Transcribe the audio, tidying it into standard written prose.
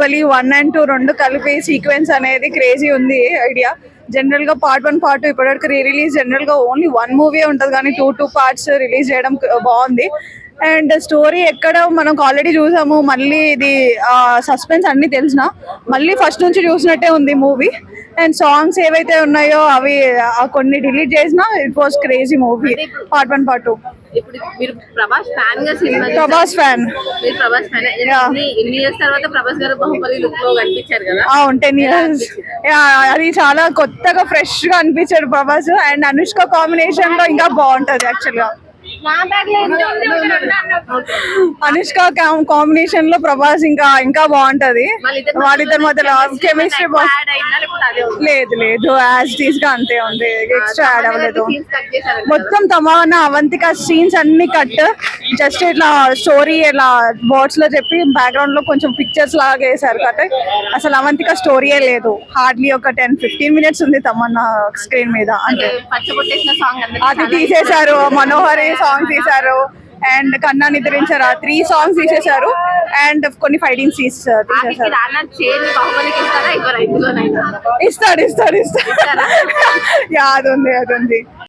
Baahubali 1 and 2 రెండు కలిపి sequence అనేది క్రేజీ ఉంది ఐడియా. జనరల్ గా పార్ట్ 1 పార్ట్ 2 ఇప్పటివరకు రిలీజ్ జనరల్ గా ఓన్లీ 1 మూవీ ఉంటుంది, కానీ 2 పార్ట్స్ రిలీజ్ చేయడం బాగుంది. అండ్ స్టోరీ ఎక్కడ మనకు ఆల్రెడీ చూసాము, మళ్ళీ ఇది సస్పెన్స్ అన్ని తెలిసిన మళ్ళీ ఫస్ట్ నుంచి చూసినట్టే ఉంది మూవీ. అండ్ సాంగ్స్ ఏవైతే ఉన్నాయో అవి కొన్ని డిలీట్ చేసిన it was crazy movie part 1 part 2. ఇప్పుడు మీరు ప్రభాస్ ఫ్యాన్ గా సినిమా ప్రభాస్ ఫ్యాన్. మీరు ప్రభాస్ ఫ్యాన్ ఎన్ని ఇయర్స్ తర్వాత ప్రభాస్ గారు బాహుబలి లుక్ లో కనిపించారు కదా? 10 years. అది చాలా కొత్తగా ఫ్రెష్ గా అనిపించాడు ప్రభాస్. అండ్ అనుష్క కాంబినేషన్ లో ఇంకా బాగుంటది యాక్చువల్ గా. అనుష్క కాంబినేషన్ లో ప్రభాస్ ఇంకా బాగుంటది. వాళ్ళిద్దరి మధ్యలో కెమిస్ట్రీ లేదు యాజ్ టీజ్ గా అంతే ఉంది, ఎక్స్ట్రా యాడ్ అవ్వలేదు. మొత్తం తమన్నా అవంతిక సీన్స్ అన్ని కట్, జస్ట్ ఇట్లా స్టోరీ ఇలా వర్డ్స్ లో చెప్పి బ్యాక్గ్రౌండ్ లో కొంచెం పిక్చర్స్ లాగా వేసారు కట్. అసలు అవంతిక స్టోరీయే లేదు. హార్డ్లీ ఒక 10-15 minutes ఉంది తమన్నా స్క్రీన్ మీద. అంటే అది తీసేశారు, మనోహరి సాంగ్ తీశారు అండ్ కన్నా నిద్రించారు, ఆ 3 songs తీసేశారు. అండ్ కొన్ని ఫైటింగ్ సీన్స్ తీసేశారు. ఇస్తాడు. అది ఉంది.